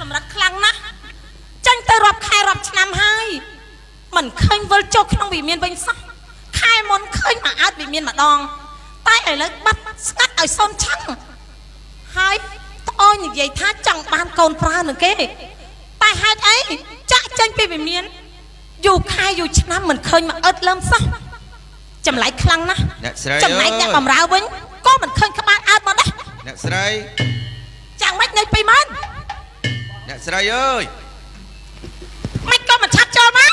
សម្រាប់ខ្លាំងណាស់ចាញ់ទៅរាប់ខែរាប់ឆ្នាំហើយមិនឃើញវិលចុះក្នុងវិមានវិញសោះខែមុនឃើញមកអើតវិមានម្ដងតែឥឡូវបាត់ស្កាត់ឲ្យសូនឆាំងហើយត្អូននិយាយថាចង់បានកូនប្រើនឹងគេតែហេតុអីចាក់ចេញពីវិមានយូរខែយូរឆ្នាំមិនឃើញមកអើតលើមសោះចម្លែកខ្លាំងណាស់ចំណែកអ្នកបំរើវិញក៏មិនឃើញក្បាលអើតមកដែរអ្នកស្រីចាំមិននៅពីម៉ានអ្នកស្រីអើយមិនក៏មិនឆាប់ចូលមក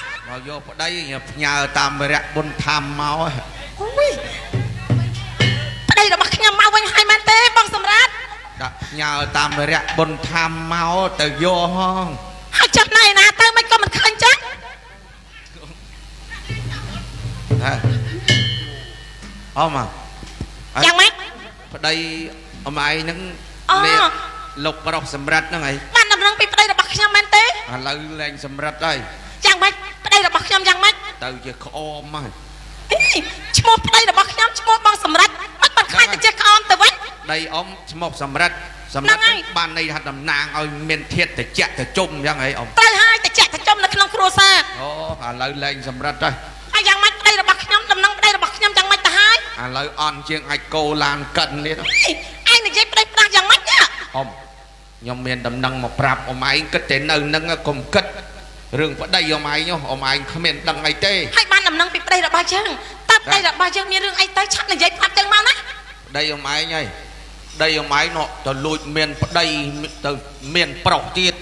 យកប្តីផ្ញើតាមរយៈបុណ្យធម្មមកអូយប្តីរបស់ខ្ញុំមកវិញហើយមែនទេបងសម្រាប់ដាក់ផ្ញើតាមរយៈបុណ្យធម្មមកទៅយកហងហើយចាប់ណៃណាទៅមិនក៏មិនឃើញចាអូមកយ៉ាងម៉េចប្តីអមឯងហ្នឹងនេះលោកប្រុសសម្រាប់ហ្នឹងហើយបានដំណឹងពីប្តីរបស់ខ្ញុំមែនទេឥឡូវលែងសម្រាប់ហើយយ៉ាងម៉េចប្តីរបស់ខ្ញុំយ៉ាងម៉េចទៅជាក្អមហើយឈ្មោះប្តីរបស់ខ្ញុំឈ្មោះបងសម្រាប់មិនបានខ្លាចទៅជាក្អមទៅវិញប្តីអ៊ំឈ្មោះសម្រាប់បានន័យថាតំណាងឲ្យមានធាតុតិចទៅជុំយ៉ាងហីអ៊ំត្រូវហើយតិចទៅជុំនៅក្នុងគ្រួសារអូឥឡូវលែងសម្រាប់ហើយហើយយ៉ាងម៉េចប្តីរបស់ខ្ញុំដំណឹងប្តីរបស់ខ្ញុំយ៉ាងម៉េចទៅហើយឥឡូវអន់ជាងអាចកោឡានកិននេះឯងនិយាយប្តីផ្ដាស់យ៉ាងម៉េចនេះអ៊ំខ្ញុំមានដំណឹងមកប្រាប់អ៊ំឯងគិតតែនៅនឹងកុំគិតរឿងប្តីអ៊ំឯងអ៊ំឯងគ្មានដឹងអីទេហើយបានដំណឹងពីប្តីរបស់យើងតើប្តីរបស់យើងមានរឿងអីទៅឆាប់និយាយប្រាប់យើងមកណាប្តីអ៊ំឯងហើយប្តីអ៊ំឯងនោះទៅលួចមានប្តីទៅមានប្រុសទៀត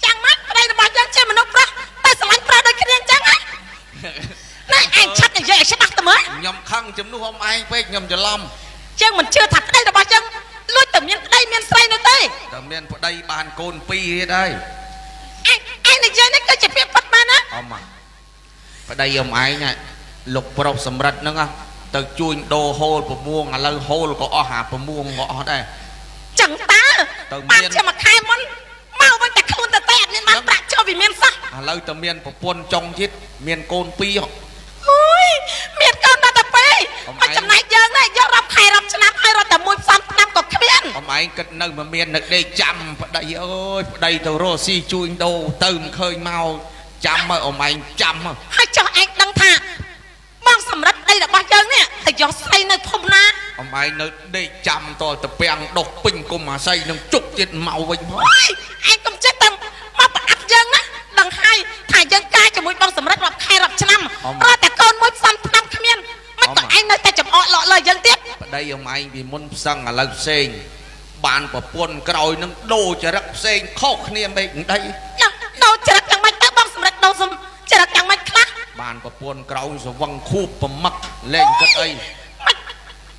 យ៉ាងម៉េចប្តីរបស់យើងជាមនុស្សប្រុសតែស្រឡាញ់ប្រុសដូចគ្នាអញ្ចឹងណាឯងឆាប់និយាយឲ្យច្បាស់ទៅមើលខ្ញុំខឹងជំនួសអ៊ំឯងពេកខ្ញុំច្រឡំយើងមិនជឿថាប្តីរបស់យើងលួចតែមានប្តីមានស្រីនោះទេតែមានប្តីបានកូន2ទៀតហើយឯងនិយាយនេះគឺជាពាក្យពិតមែនណាអ៊ំប្តីអ៊ំឯងលោកប្រុសសម្រិតហ្នឹងទៅជួញដូរហូលប្រមួងឥឡូវហូលក៏អស់អាប្រមួងក៏អស់ដែរចឹងតើបានជាមួយខែមុនមកវិញតែខ្លួនតែអត់មានបានប្រាក់ចូលវិមានសោះឥឡូវតែមានប្រពន្ធចុងទៀតមានកូន2អូយមានកូនតែ2មកចំណែកយើងនេះយករាប់ខែរាប់ឆ្នាំហើយរត់តែមួយផ្សំឆ្នាំក៏គ្មានអ៊ំឯងគិតនៅមិនមាននឹកដេកចាំប្តីអើយប្តីទៅរស់ស៊ីជួញដូរទៅមិនឃើញមកចាំមើលអ៊ំឯងចាំហើយចុះឯងដឹងថាបងសម្រាប់ប្តីរបស់យើងនេះតែយកស្អីនៅភូមិណាអ៊ំឯងនៅដេកចាំតទៅពាំងដុសពេញគុំអាស័យនឹងជុកទៀតមកវិញផងឯងកុំចិត្តតែមកប្រអាប់យើងណាដឹងហើយថាយើងការជាមួយបងសម្រាប់រាប់ខែរាប់ឆ្នាំរត់តែកូនមួយផ្សំឆ្នាំគ្មានមិនក៏ឯងនៅតែចំអកលក់លើយើងទៀតប្តីអ៊ំឯងពីមុនផ្សឹងឥឡូវផ្សេងបានប្រពន្ធក្រោយនឹងដូរចរិតផ្សេងខុសគ្នាមិនដីដូរចរិតយ៉ាងម៉េចទៅបងសម្រាប់ដូរចរិតយ៉ាងម៉េចខ្លះបានប្រពន្ធក្រោយស្វឹងខួបប្រមឹកលែងគិតអី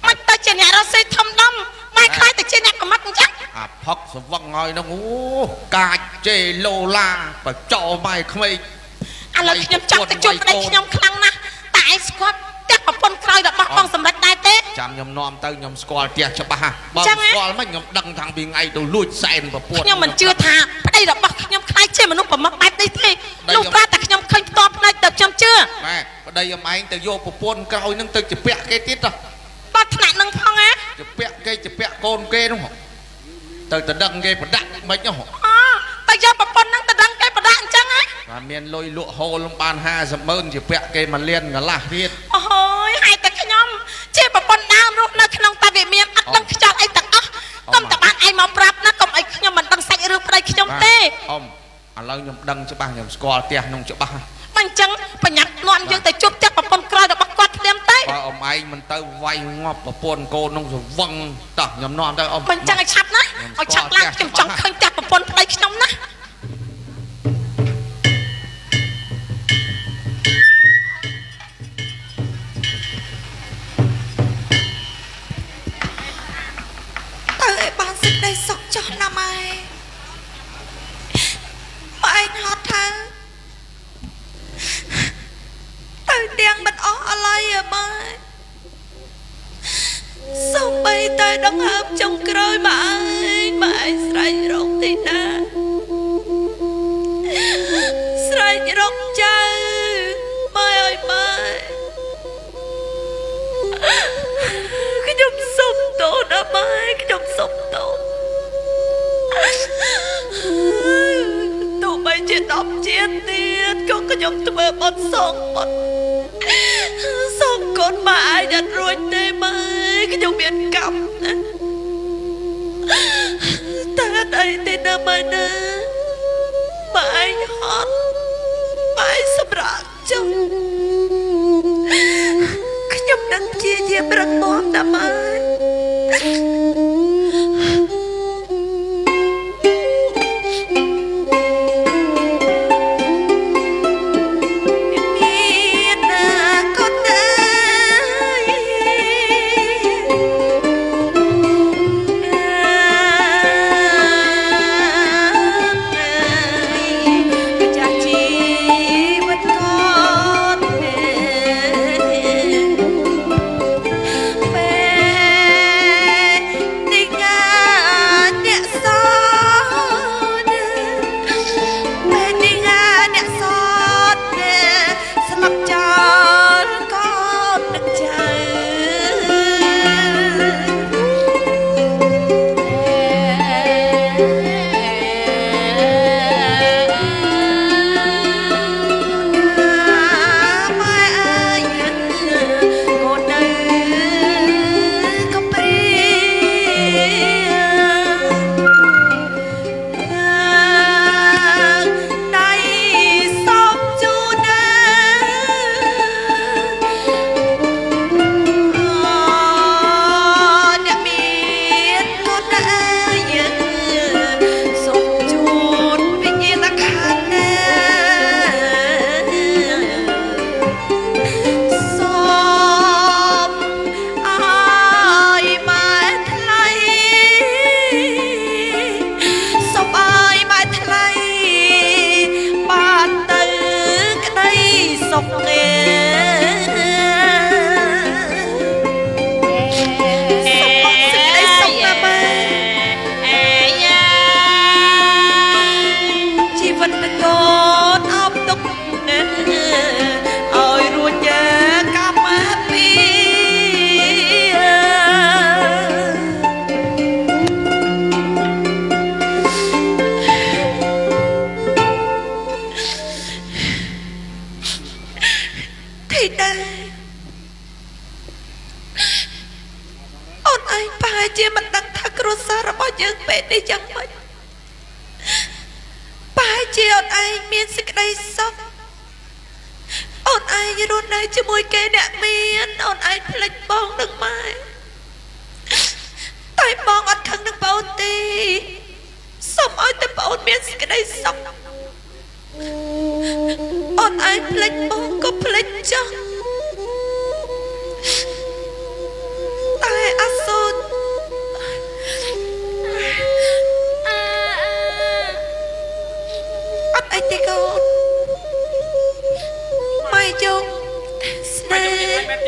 មិនទៅជាអ្នករស់ស៊ីធំដុំបែរខ្លាយទៅជាអ្នកប្រមឹកអញ្ចឹងអាផឹកស្វឹងហើយនោះអូកាចជេឡូឡាបចោម៉ែក្មេងឥឡូវខ្ញុំចង់ទៅជួបប្តីខ្ញុំខ្លាំងណាស់តែឯងស្គាល់ផ្ទះប្រពន្ធក្រោយរបស់បងសម្រាប់ដែរទេចាំខ្ញុំនាំទៅខ្ញុំស្គាល់ផ្ទះច្បាស់បើស្គាល់មិនខ្ញុំដឹងតាំងពីថ្ងៃទៅលួចសែនប្រពន្ធខ្ញុំមិនជឿថាប្តីរបស់ខ្ញុំខ្លាចជាមនុស្សប្រមឹកបែបនេះទេលោកប្រាតែខ្ញុំឃើញផ្ទាល់ភ្នែកទៅខ្ញុំជឿម៉ែប្តីអ៊ំឯងទៅយកប្រពន្ធក្រោយនឹងទៅជពាក់គេទៀតបាត់ថ្នាក់នឹងផងណាជពាក់គេជពាក់កូនគេនោះទៅដឹងគេប្រដាក់មិននោះតែយកប្រពន្ធនឹងទៅដឹងគេប្រដាក់អញ្ចឹងណាបានមានលុយលក់ហូលបាន50,000ជពាក់គេមកលៀនកន្លះទៀតអូយហើយតែខ្ញុំជាប្រពន្ធដើមរស់នៅក្នុងតាវិមានអត់ដឹងខ្យល់អីទាំងអស់កុំតែបានឯងមកប្រាប់ណាកុំអីខ្ញុំមិនដឹងសាច់រឿងប្តីខ្ញុំទេអ៊ំឥឡូវខ្ញុំដឹងច្បាស់ខ្ញុំស្គាល់ផ្ទះនោះច្បាស់អញ្ចឹងបញ្ញាត់នាំយើងទៅជួបផ្ទះប្រពន្ធក្រោយរបស់គាត់ភ្លាមទៅបើអ៊ំឯងមិនទៅវាយងាប់ប្រពន្ធកូននោះស្វឹងតោះខ្ញុំនាំទៅអ៊ំមិនចឹងឲ្យឆាប់ណាឲ្យឆាប់ឡើងខ្ញុំចង់ឃើញផ្ទះប្រពន្ធប្តីខ្ញុំណាសុខចុះណាម៉ែម៉ែហត់ថាទៅទៀងមិនអស់អឡ័យម៉ែសូម្បីតែដង្ហើមចុងក្រោយម៉ែស្រែករកទីណាស្រែករកចៅម៉ែអើយម៉ែខ្ញុំសុំទោសណាម៉ែខ្ញុំសុំទោស មាន10ជាតិទៀតក៏ខ្ញុំធ្វើបត់សងបត់សងកូនម៉ែឯងអត់រួចទេម៉ែខ្ញុំមានកម្មណាតែអត់អីទេណាម៉ែណាម៉ែឯងហត់ម៉ែសម្រាប់ចុះខ្ញុំនឹងព្យាយាមរឹងមាំណាម៉ែជាមួយគេអ្នកមានអូនឯងភ្លេចបងនឹងម៉ែតែបងអត់ខឹងនឹងបងទេសូមឲ្យតែបងមានសេចក្តីសុខអូនឯងភ្លេចបងក៏ភ្លេចចុះតែអសូនអត់អីទេកូនម៉ែយងស្នេហ៍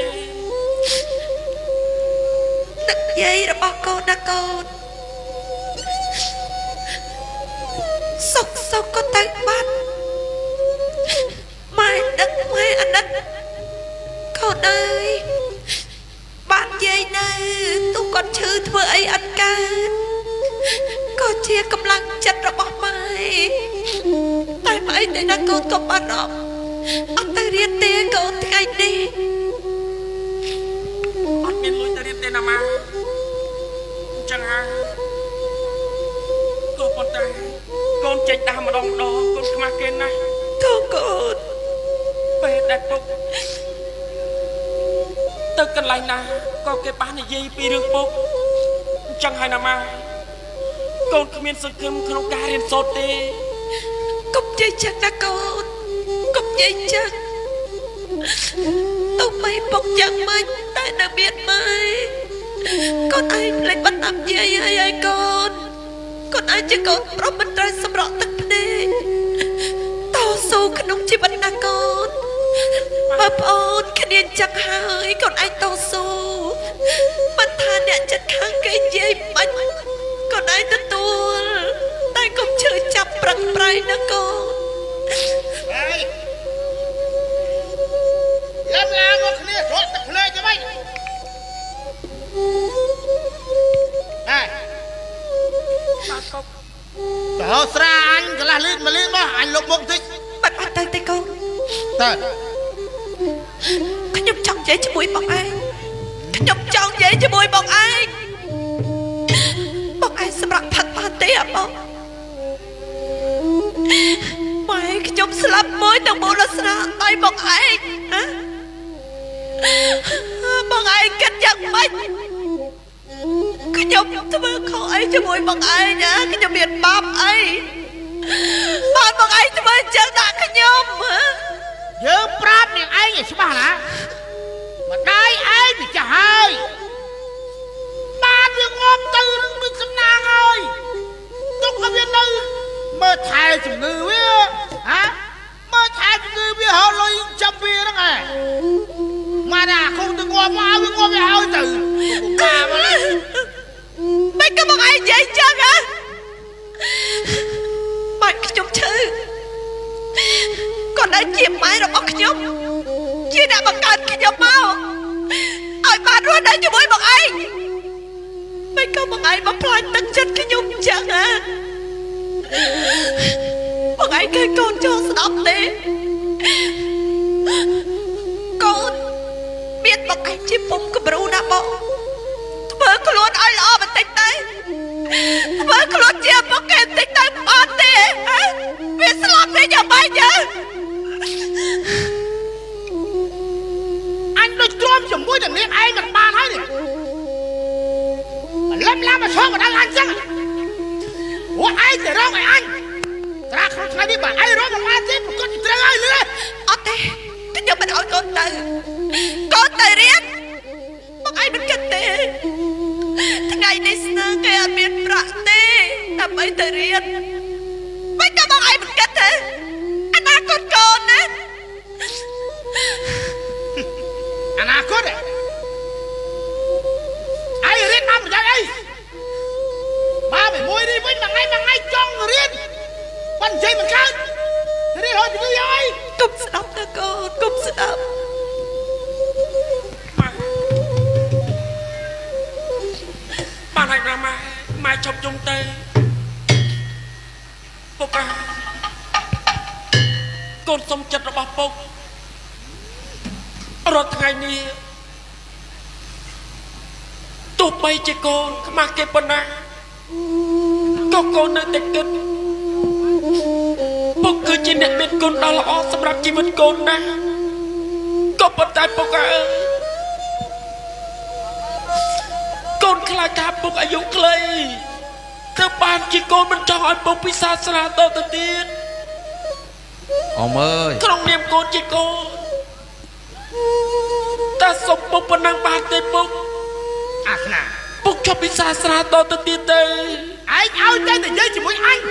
នឹកយាយរបស់កូនណាកូនសុកក៏ទៅបាត់ម៉ែដឹកម៉ែអាណិតកូនអើយបានយាយនៅទូគាត់ឈឺធ្វើអីអត់កើតក៏ជាកម្លាំងចិត្តរបស់ម៉ែតែម៉ែតែណាកូនក៏បាត់អត់ទៅរៀនទេកូនថ្ងៃនេះអត់មានលុយទៅរៀនទេណាម៉ាអញ្ចឹងហើយក៏ប៉ុន្តែកូនចេញដាស់ម្ដងកូនខ្មាស់គេណាស់កូនពេលដែលពុកទៅកន្លែងណាក៏គេបាននិយាយពីរឿងពុកអញ្ចឹងហើយណាម៉ាកូនគ្មានសង្ឃឹមក្នុងការរៀនសូត្រទេកុំចេះចិត្តណាកូនកុំនិយាយចឹងទុំមិនពុកយ៉ាងម៉េចតែនៅមានម៉ែកូនឯងភ្លេចបាត់តាមយាយហើយកូនកូនឯងជាកូនប្រុសមិនត្រូវសម្រក់ទឹកភ្នែកតស៊ូក្នុងជីវិតណាកូនបងប្អូនគ្នាចឹងហើយកូនឯងតស៊ូមិនថាអ្នកចិត្តខាងគេនិយាយបាច់កូនឯងទទួលតែកុំឈឺចាប់ប្រឹងប្រែងណាកូនហើយយ៉ាប់ឡានមកគ្នារត់ទឹកភ្នែកទៅវិញហេបាទពុក Đó ra anh cái là lên mà lên mà anh lục mông thích បាត់អត់ទៅទេកូន ta ខ្ញុំចង់និយាយជាមួយបងឯងខ្ញុំចង់និយាយជាមួយបងឯងបងឯងសម្រាប់ផឹកបានទេអបងម៉ែខ្ញុំស្លាប់មួយទៅមូលស្នាដៃបងឯងណាបងឯងគិតយ៉ាងម៉េចខ្ញុំធ្វើខុសអីជាមួយបងឯងណាខ្ញុំមានបាបអីបានបងឯងធ្វើអញ្ចឹងដាក់ខ្ញុំហ៎ dương prap này anh này chứ bà hả mà đây anh thì chả hay ba dương ngom tư mình xâm nàng ơi tôi có biết đâu mơ thai chủng ngư với hả mơ thai chủng ngư với họ lôi chăm bia đó này mà đã không được ngom áo với ngom với áo tử bà mà lên mấy cái bọn ai vậy chắc hả mày chụp chữ còn đã chìm máy rồi bóc nhóc chia đã bằng cân cái nhóc mau ai bạn luôn đấy cho mỗi bọn anh mấy cái bọn anh bóc lại tất chất cái nhóc chẳng hả bọn anh cái con cho stop đi con biết bọn anh chìm bông cái bro nè bọn với cái luôn ai lo mà tính đấy với cái luôn chìm bông cái tính đấy bạn đi hả biết stop đi nhà bay nhá anh đôi trôm chủng mũi đừng biết ai mà ba thấy nè lâm la mà xóa mà đang ăn chăng ủa ai thì đó mày anh ra không phải đi bà ai đó mà ăn chứ một con chơi ai nữa ở đây cái giờ mình hỏi con từ riêng bọn ai biết kinh tế thằng ngày đi sang cái ăn miếng bạc đi làm mấy từ riêng mấy cái bọn ai biết kinh tế anh ta con á anh à cốt đấy ai riêng năm rồi đây ba phải môi đi với bằng ngay trong riêng quan chơi bằng khác thế đi thôi thì cứ ơi cúp stop nè con cúp stop bạn hãy ra mai chọc chung tay bốc à con sống chật rồi bọc bốc rồi ngày này tụi bay chị con mà kịp bên này có con nơi tịch kinh bốc cứ chỉ nhận biết con đó là ó sắpรับชีวิตcon nè có bất tài bốc à con khai thác bốcอายุไกลถ้าบ้านchị conมันจะหอยบกพิศาจสลาโตตะเตียน ông ơi ក្នុងនាមកូនជាកូនតាសុំពុកប៉ុណ្ណឹងបានទេពុក à thế nào ពុកជាប់ពិសាស្រាតទៅទៀតទេ anh ao chơi thì chơi chỉ với anh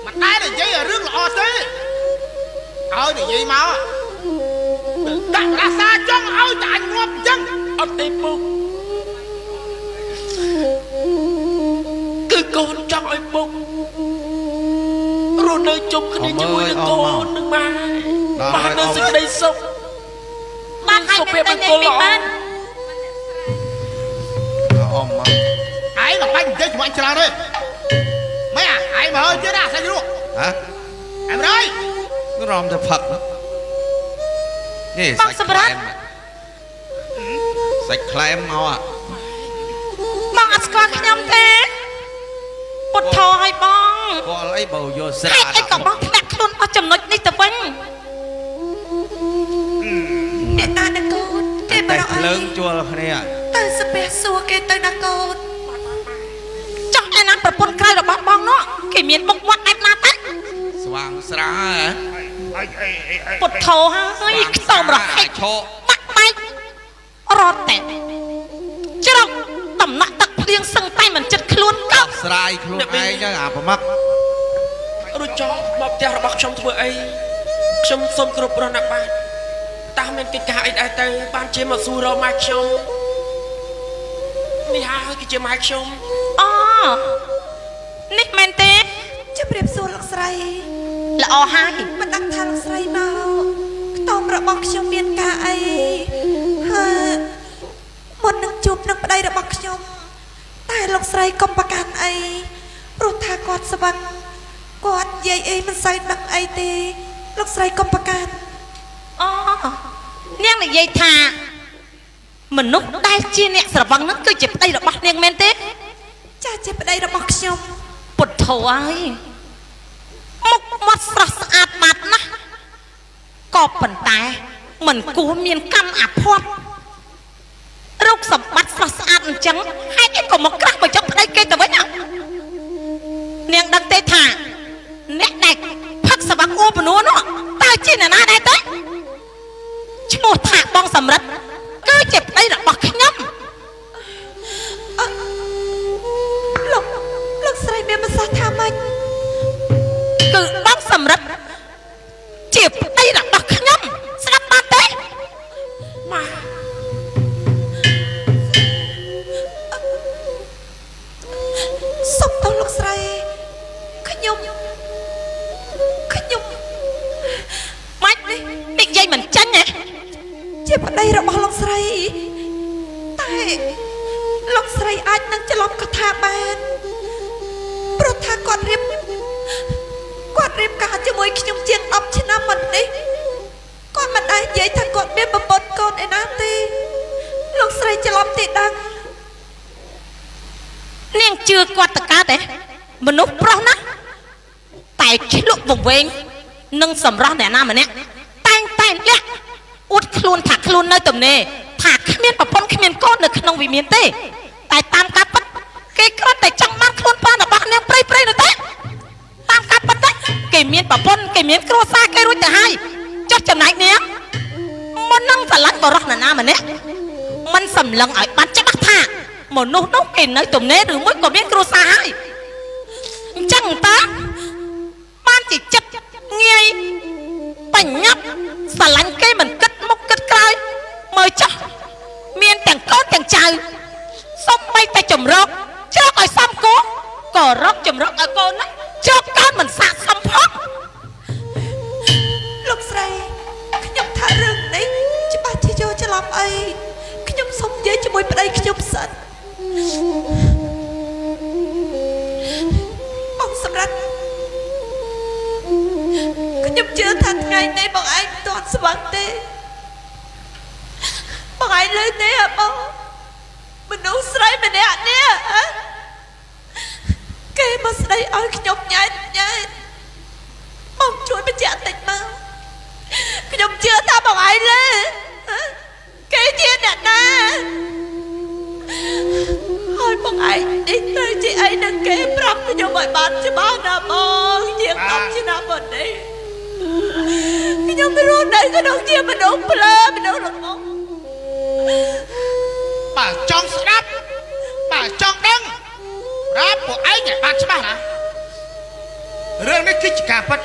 mà đây là chơi ở rước lọ thế ao thì gì mà đừng đặt ra xa trong ao chạy ngộp chân អត់ទេពុកគឺកូនចង់ឲ្យពុករស់នៅជុំគ្នាជាមួយនឹងកូននឹងម៉ែបាននៅសេចក្តីសុខ បានឲ្យតែតែនិយាយពីបាន ông mà ai mà banh chơi chỉ với anh chờ thôi mấy à ai mà ơi chơi ra sao luôn hả em ơi nó ròm cho phật đó nè Bác sạch sắp rát. klem sạch klem mau à បងអត់ស្គាល់ខ្ញុំទេពុតធោឲ្យបង có lấy bầu vô ហេ sạ តុអីក៏បងធ្លាក់ខ្លួនអស់ចំណុចនេះទៅវិញ អ្នកតានកូនគេប តែ រអី lớn chuaគ្នា ទៅស្ពះសួរគេទៅណាកូន ចង់ឯណាប្រពន្ធក្រៅរបស់បងនោះគេមានមុខមាត់ឯណាតា ស្វាងស្រាហ៎ ពុតធោហើយខ្ទមរហែក ឈោ បាក់បែករត់តែច្រកតំណក់ទឹកភ្លៀងសឹងតែមិនចិត្តខ្លួនកោក ស្រាយខ្លួនឯងចឹងអាប្រមាក់ រួចចោលមកផ្ទះរបស់ខ្ញុំធ្វើអីខ្ញុំសូមគ្រប់រស់ណាស់បាទតាមានកិច្ចការអីដែរទៅបានជាមកសួររកម៉ែខ្ញុំនេះហើយគឺជាម៉ែខ្ញុំ អូនេះមែនទេ ជម្រាបសួរលោកស្រី ល្អហើយ មិនដឹងថាលោកស្រីមកខ្ទមរបស់ខ្ញុំមានការអីហើយមុននឹងជួបនឹងប្តីរបស់ខ្ញុំតែលោកស្រីកុំប្រកាន់អីព្រោះថាគាត់ ត់ស្វឹងគាត់និយាយអីមិនសូវដឹងអីទេលោកស្រីកុំប្រកាន់ អូនាងនិយាយថាមនុស្សដែលជាអ្នកស្រវឹងហ្នឹងគឺជាប្តីរបស់នាងមែនទេ ចាជាប្តីរបស់ខ្ញុំ ពុទ្ធោអើយមុខមាត់ស្រស់ស្អាតបាត់ណាស់ក៏ប៉ុន្តែមិនគួរមានកម្មអាភ័ព្វរូបសម្បត្តិស្រស់ស្អាតអញ្ចឹងហេតុអីក៏មកក្រាស់មកចុកប្តីគេទៅវិញនាងដឹងទេថាអ្នកដែលផឹកស្វាក់អួបនួននោះតើជាអ្នកណាដែរទេឈ្មោះថាបងសំរិទ្ធគឺជាប្តីរបស់ខ្ញុំ លោកស្រីមានប្រសាសន៍ថាម៉េច គឺបងសំរិទ្ធជាប្តីរបស់ខ្ញុំស្ដាប់បានទេម៉ា សុំទោសលោកស្រីខ្ញុំ ម៉េចនេះនិយាយមិនចាញ់ហ៎ ជាប្តីរបស់លោកស្រីតែលោកស្រីអាចនឹងច្រឡំកថាបានព្រោះថាគាត់រៀបការជាមួយខ្ញុំជាង10ឆ្នាំមុននេះគាត់មិនដែលនិយាយថាគាត់មានប្រពន្ធកូនឯណាទេលោកស្រីច្រឡំទេដឹង នាងជឿគាត់តកើតទេមនុស្សប្រុសណាតែឆ្លុកវង្វេងនឹងសម្រស់អ្នកណាម្នាក់តែងលាក់អួតខ្លួនថាខ្លួននៅទំនេរថាគ្មានប្រពន្ធគ្មានកូននៅក្នុងវិមានទេតែតាមការពិតគេគ្រាន់តែចង់បានខ្លួនប្រាណរបស់នាងព្រៃនោះទេតាមការពិតគេមានប្រពន្ធគេមានគ្រួសារគេរួចទៅហើយចុះចំណែកនាងមុននឹងស្រឡាញ់បរិសណាម្នាក់មិនសម្លឹងឲ្យបានច្បាស់ថាមនុស្សនោះគេនៅទំនេរឬមួយក៏មានគ្រួសារហើយអញ្ចឹងតើបានជាចិត្តងាយបញ្ញាប់ស្រឡាញ់គេមិនគិតមុខគិតក្រោយមើលចោះមានទាំងកូនទាំងចៅសុំបីតែចម្រោកជោគឲ្យសំគោក៏រកចម្រោកឲ្យកូនណាជោគកូនមិនសាកសមផង លោកស្រីខ្ញុំថារឿងនេះច្បាស់ជាយកច្រឡំអីខ្ញុំសុំនិយាយជាមួយប្តីខ្ញុំសិនបងសម្រាប់ខ្ញុំជឿថាថ្ងៃនេះបងឯងមិនទាន់ស្វឹងទេបងឯងលើទេហ៎បងមនុស្សស្រីម្នាក់នេះគេមកស្ដីឲ្យខ្ញុំញ៉ែតបងជួយបញ្ជាក់តិចមកខ្ញុំជឿថាបងឯងលើគេជាអ្នកណាហើយបងឯងនេះទៅជាអីនឹងគេប្រាប់ខ្ញុំឲ្យបានច្បាស់ណាបងជាង10ឆ្នាំមុននេះខ្ញុំរស់នៅក្នុងជាមនុស្សភ្លើមនុស្សរបស់ បើចង់ស្ដាប់បើចង់ដឹងប្រាប់ពួកឯងឲ្យបានច្បាស់ណារឿងនេះគឺជាការពិត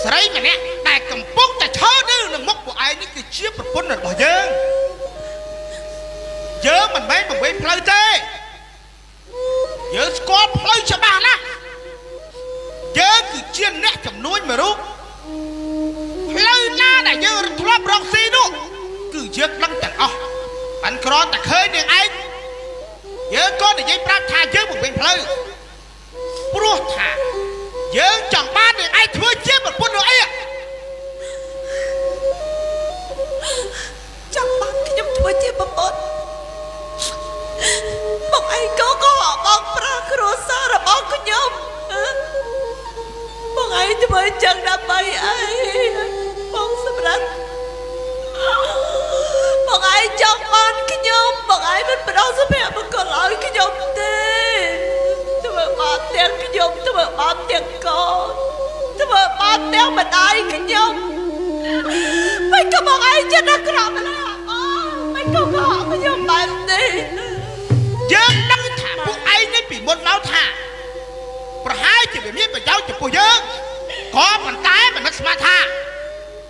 ស្រីម្នាក់ដែលកំពុងតែឈរនៅមុខពួកឯងនេះគឺជាប្រពន្ធរបស់យើងមិនមែនបង្វេងផ្លូវទេយើងស្គាល់ផ្លូវច្បាស់ណាស់យើងគឺជាអ្នកចំនួនមួយរូបផ្លូវណាដែលយើងធ្លាប់រកស៊ីនោះគឺយើងដឹងទាំងអស់បានគ្រាន់តែឃើញនាងឯងយើងក៏និយាយប្រាប់ថាយើងបង្វេងផ្លូវព្រោះថាយើងចង់បាននាងឯងធ្វើជាប្រពន្ធនោះអីចង់បានខ្ញុំធ្វើជាប្រពន្ធបងឯងក៏បងប្រាគ្រួសាររបស់ខ្ញុំបងឯងធ្វើចឹងដើម្បីអីបងសម្រាប់បងឯងចង់បានខ្ញុំបងឯងមិនផ្ដោតសុភមង្គលឲ្យខ្ញុំទេធ្វើបានទាំងខ្ញុំធ្វើបានទាំងកូនធ្វើបានទាំងម្ដាយខ្ញុំមិនក៏បងឯងចិត្តអាក្រក់ម្ល៉េះមិនក៏ខ្ញុំបានទេយើងដឹងថាពួកឯងនេះពីមុនមកថាប្រហែលជាវាមានប្រយោជន៍ចំពោះយើងក៏ប៉ុន្តែមិននឹកស្មានថា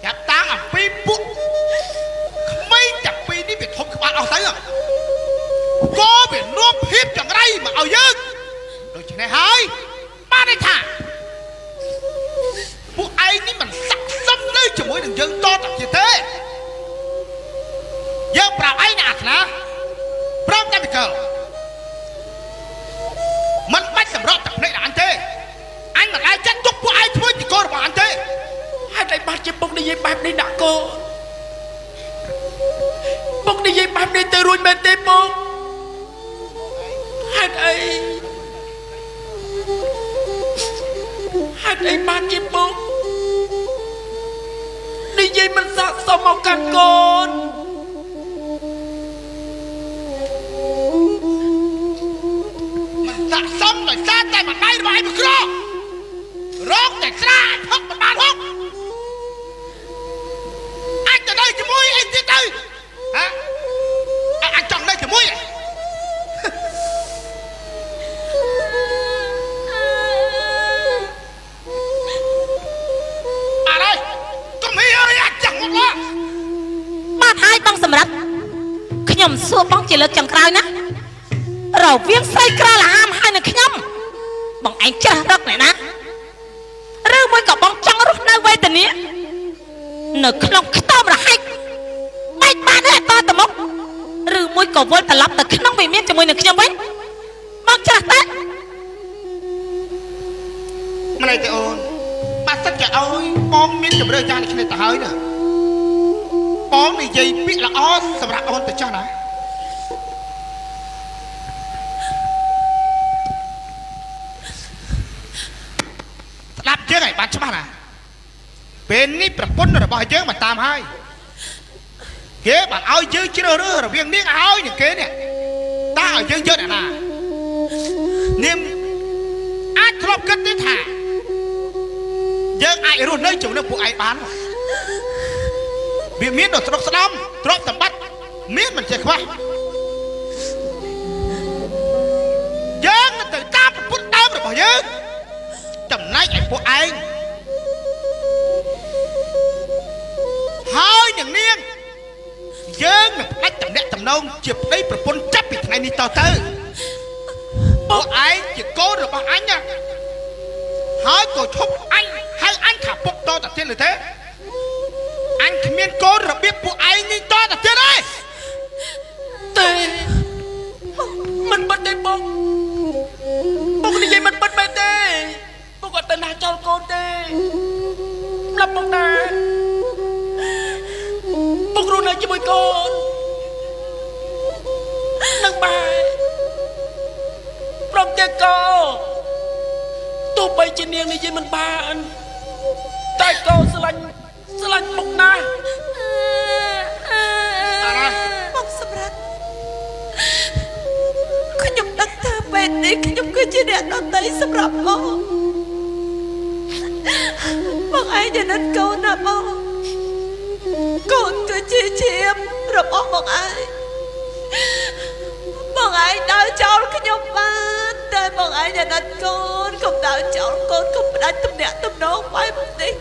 ចាប់តាំងអំពីពួកក្មេងតែពីរនេះវាធំក្បាលអស់ទៅក៏វានាំភាពចង្រៃមកឲ្យយើងដូច្នេះហើយបានន័យថាពួកឯងនេះមិនស័ក្តិសមនៅជាមួយនឹងយើងតទៅទៀតទេយើងប្រាប់ឯងណាអាខ្លាប្រាប់តែពីកលមិនបាច់ និយាយបែបនេះដាក់កូនពុកនិយាយបែបនេះទៅរួចមែនទេពុកហេតុអីបានជាពុកនិយាយមិនស័ក្តិសមមកកាន់កូនមិនស័ក្តិសមដោយសារតែម្ដាយរបស់ឯងមិនក្ររកតែស្រាផឹកមិនបានហុកអាចទៅនៅជាមួយឯងទៀតទៅហ៎អាចចង់នៅជាមួយឯងបាទហើយបងសម្រាប់ខ្ញុំសួរបងជាលើកចុងក្រោយណារវាងស្រីក្រលហាមហើយនឹងខ្ញុំបងឯងចេះរកអ្នកណាឬមួយក៏បងចង់រស់នៅវេទនានៅក្នុងខ្ទមរហែកបែកបានទេតទៅមុខឬមួយក៏វិលត្រឡប់ទៅក្នុងវិមានជាមួយនឹងខ្ញុំវិញបងចេះតែមិនអីទេអូនបាត់សិតជាឲ្យបងមានជំរឿចាស់នេះគ្នាទៅហើយណាបងនិយាយពាក្យល្អសម្រាប់អូនទៅចាស់ណាស្ដាប់យើងឲ្យបានច្បាស់ណាពេលនេះប្រពន្ធរបស់យើងមកតាមហើយគេបានឲ្យយើងជ្រើសរើសរវាងនាងឲ្យនឹងគេនេះតើឲ្យយើងយកអ្នកណានាងអាចធ្លាប់គិតទេថាយើងអាចរស់នៅជាមួយនឹងពួកឯងបានវាមានដល់ស្រុកស្ដំទ្រព្យសម្បត្តិមានមិនចេះខ្វះយើងទៅតាមប្រពន្ធដើមរបស់យើងចំណែកឲ្យពួកឯងហើយនឹងនាងយើងនឹងផ្ដាច់តំណែងតំណងជាប្តីប្រពន្ធចាប់ពីថ្ងៃនេះតទៅពួកឯងជាកូនរបស់អញណាហើយក៏ឈប់អញហៅអញថាពុកតទៅទៀតឬទេអញគ្មានកូនរបៀបពួកឯងនេះតទៅទៀតទេមិនបាត់ទេពុកនិយាយមិនបាត់មែនទេពុកអត់ទៅណាចោលកូនទេប្រាប់ពុកណាពុករស់នៅជាមួយកូននឹងបាយព្រមទាំងកូនទោះបីជានាងនិយាយមិនបានតែកូនស្រឡាញ់ពុកណាស់មកសម្រាប់ខ្ញុំដឹងថាពេលនេះខ្ញុំគឺជាអ្នកដតីសម្រាប់បងឯងจะนั่นកូនណាបងកូនគឺជាជាមរបស់បងឯងដើរចោលខ្ញុំបានតែបងឯងจะนั่นកូនកុំដើរចោលកូនកុំផ្ដាច់ទំនាក់ទំនងបែបនេះ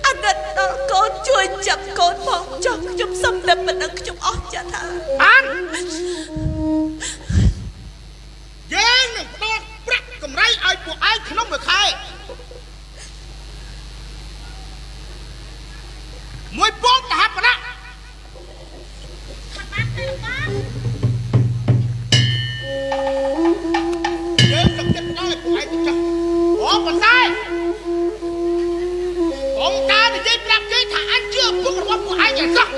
អាណិតដល់កូនជួយចាប់កូនផងចង់ខ្ញុំសុំតែប៉ុណ្្នឹងខ្ញុំអស់ចិត្តហើយបានយើងនឹងផ្ដល់ប្រាក់កម្រៃឲ្យពួកឯងក្នុងមួយខែមួយពងតាបណៈយើងកំចិត្តដល់ពួកឯងទៅចាស់អូប៉ុន្តែអង្គការនិយាយប្រាប់គេថាអញជឿពុករបស់ពួកឯងយ៉ាងសោះ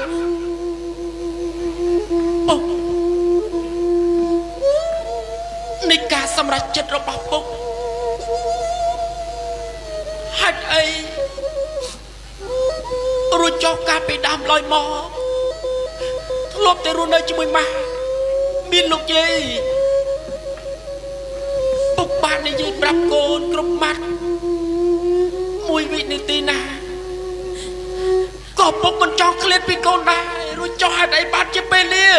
នៃការសម្រេចចិត្តរបស់ពុកហេតុអីរួចចុះការពីដើមឡើយមកធ្លាប់តែរស់នៅជាមួយម៉ាមានលោកយាយពុកបាននិយាយប្រាប់កូនគ្រប់ម៉ាត់មួយវិនាទីណាក៏ពុកមិនចង់ឃ្លាតពីកូនដែររួចចុះហេតុអីបានជាពេលនេះ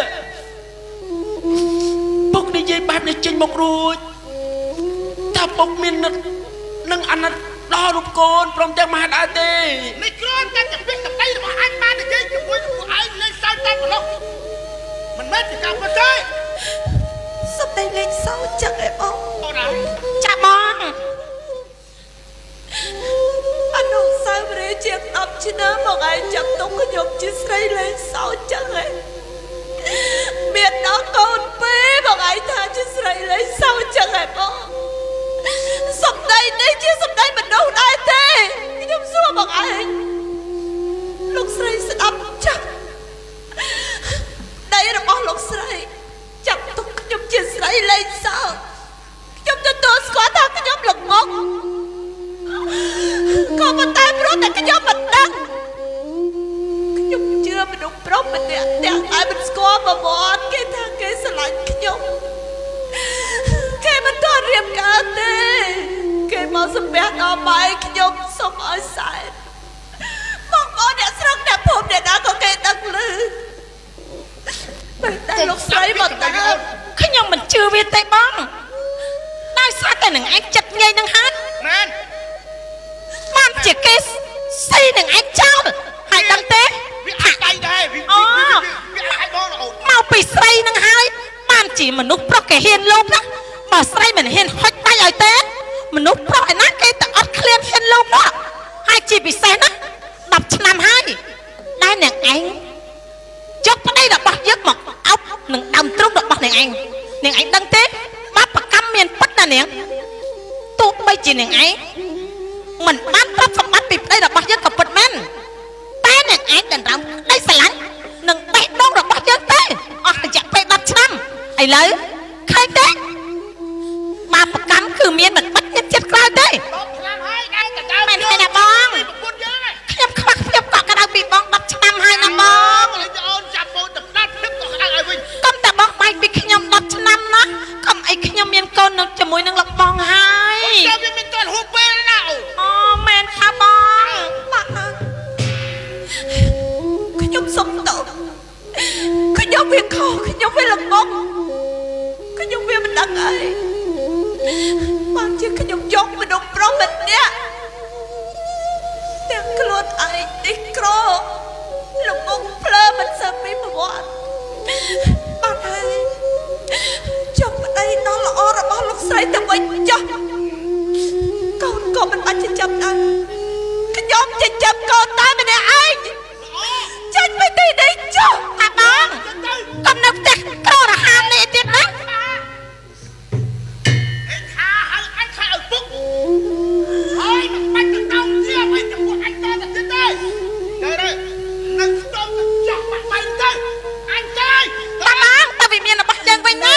ពុកនិយាយបែបនេះចេញមករួចថាពុកមាននឹងអាណិតដល់រូបកូនព្រមទាំងម៉ាដែរទេនេះគ្រាន់តែជាពាក្យសម្ដីរបស់អញបាននិយាយជាមួយពួកឯងលេងសើចតែប៉ុណ្ណោះមិនមែនជាការពិតទេសម្ដីលេងសើចចឹងឯបងអូនហើយចាបងអនុស្សាវរីយ៍ជាង10ឆ្នាំមកឯងចាំទុកខ្ញុំជាស្រីលេងសើចចឹងឯងមានដល់កូនពេបងឯងថាជាស្រីលេងសើចចឹងឯងបងសម្ដីនេះជាសម្ដីមនុស្សដែរទេ ត់តែខ្ញុំមិនដឹងខ្ញុំជឿមនុស្សប្រុសម្នាក់ទាំងឲ្យមិនស្គាល់ប្រវត្តិគេថាគេស្រឡាញ់ខ្ញុំគេមិនទាន់រៀបការទេគេមកសំពះដល់ម៉ែខ្ញុំសុំឲ្យសែនបងប្អូនអ្នកស្រុកអ្នកភូមិអ្នកណាក៏គេដឹងឮតែលោកស្រីមកទៅខ្ញុំមិនជឿវាទេបងដោយសារតែនឹងឯងចិត្តងាយនឹងហើយមែនបានជាគេស៊ីនឹងឯងចោលហើយដឹងទេវាអាចដៃដែរវាអាចបងអូនមកពីស្រីនឹងហើយបានជាមនុស្សប្រុសគេហ៊ានលោកណាបើស្រីមិនហ៊ានហុចដៃឲ្យទេមនុស្សប្រុសឯណាគេតែអត់ឃ្លានហ៊ានលោកនោះហើយជាពិសេសណា10ឆ្នាំហើយដែលអ្នកឯងចុកប្តីរបស់យើងមកអោបនឹងដើមទ្រូងរបស់អ្នកឯងដឹងទេបាបកម្មមានពិតណានាងទោះបីជាអ្នកឯងមិនបានប្រាប់សម្បត្តិពីប្តីរបស់យើងក៏ពិតមែនតែអ្នកឯងដណ្ដើមក្តីស្រឡាញ់នឹងបេះដូងរបស់យើងទេអស់រយៈពេល10ឆ្នាំឥឡូវឃើញទេបាបកម្មគឺមានមិនបាច់ទៀតចិត្តក្រោយទេ10ឆ្នាំហើយឯងតើមែនទេណាបងខ្ញុំខ្វះខ្ញុំក៏ក្តៅពីបង10ឆ្នាំហើយណាបងអូនចាប់បងទឹកដាច់ទឹកក៏ក្តៅឲ្យវិញកុំតែបងបែកពីខ្ញុំ10ឆ្នាំណាកុំអីខ្ញុំមានកូននៅជាមួយនឹងលោកបងហើយចាំវាមិនទាន់ហួសពេលណាអូមែនថាបងបាក់ខ្ញុំសុំតោខ្ញុំវាខុសខ្ញុំវាល្ងងខ្ញុំវាមិនដឹងអីបានជាខ្ញុំយកមនុស្សប្រុសម្នាក់ទាំងខ្លួនឯងនេះក្រល្ងងភ្លើមិនសើពីប្រវត្តិបានហើយចុះប្តីដល់ល្អរបស់លោកស្រីទៅវិញចុះកូនក៏មិនបាច់ចិញ្ចឹមដែរខ្ញុំចិញ្ចឹមកូនតែម្នាក់ឯងចេញពីទីនេះចុះតាបងកុំនៅផ្ទះក្ររហាមនេះទៀតណាហើយមិនបាច់ទៅដល់ទៀតឲ្យទៅពួកអញតទៅទៀតទេទៅនឹងស្ទប់ទៅចោះបាត់បែកទៅអញទៅតាបងតើវាមានរបស់យើងវិញណា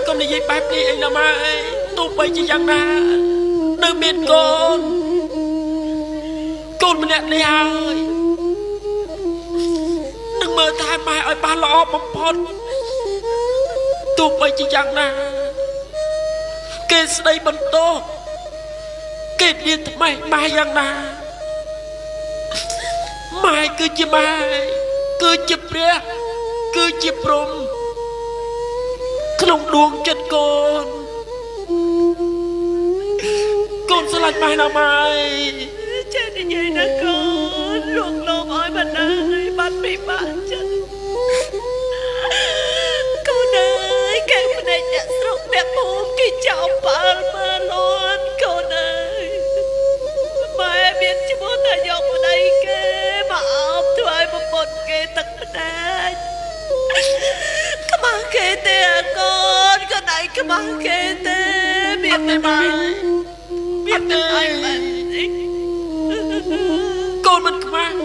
កុំនិយាយបែបនេះអីណាម៉ែទោះបីជាយ៉ាងណានៅមានកូនម្នាក់នេះហើយនឹងមើលថែម៉ែឲ្យបានល្អបំផុតទោះបីជាយ៉ាងណាគេស្ដីបន្ទោសគេមានថ្មីម៉ែយ៉ាងណាម៉ែគឺជាម៉ែគឺជាព្រះគឺជាព្រំក្នុងដួងចិត្តកូនស្រឡាញ់ម៉ែណាម៉ែចេះនិយាយណាកូនលោកលោកឲ្យបណ្ដាឲ្យបាត់ពីបាក់ចិត្តកូនអើយគេមិនដេញអ្នកស្រុកអ្នកភូមិគេចោលបាល់មើលលន់កូនអើយម៉ែមានឈ្មោះថាយកប្តីគេមកអោបធ្វើឲ្យប្រពន្ធគេទឹកផ្ដាច់ក្បះគេទេកូនកូនឯងក្បះគេទេមានតែម៉ែមានតែឯងម៉ែកូនមិនខ្មាស់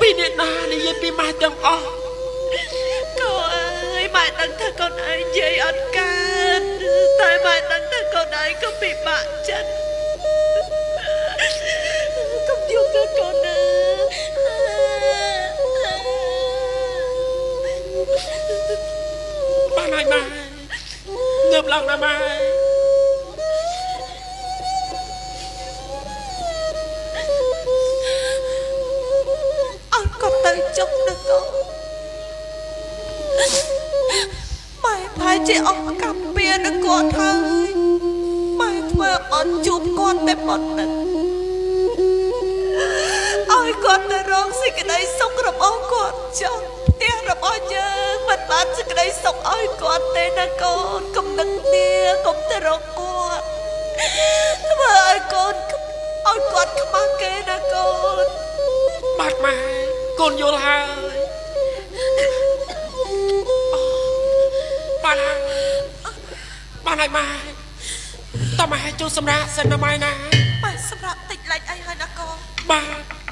ពីអ្នកណានិយាយពីម៉ែទាំងអស់កូនអើយម៉ែដឹងថាកូនឯងនិយាយអត់កើតតែម៉ែដឹងថាកូនឯងក៏ពិបាកចិត្តកុំយល់ទៅកូនណាបានហើយម៉ែងើបឡើងណាម៉ែអត់ក៏ទៅចុកទៅកូនម៉ែផែជាអស់កម្មពៀនគាត់ហើយម៉ែធ្វើអត់ជួបគាត់តែប៉ុណ្ណឹងឲ្យគាត់ទៅរកសេចក្តីសុខរបស់គាត់ចុះផ្ទះ ផ្ទះរបស់យើងមិនបានសេចក្តីសុខឲ្យគាត់ទេណាកូនកុំនឹកគ្នាកុំទៅរកគាត់ធ្វើឲ្យកូនឲ្យគាត់ខ្មាស់គេណាកូន បាទម៉ែកូនយល់ហើយបានហើយម៉ែតើម៉ែចូលសម្រាប់សិនណាម៉ែណា ម៉ែសម្រាប់តិចលេចអីហើយណាកូន បាទ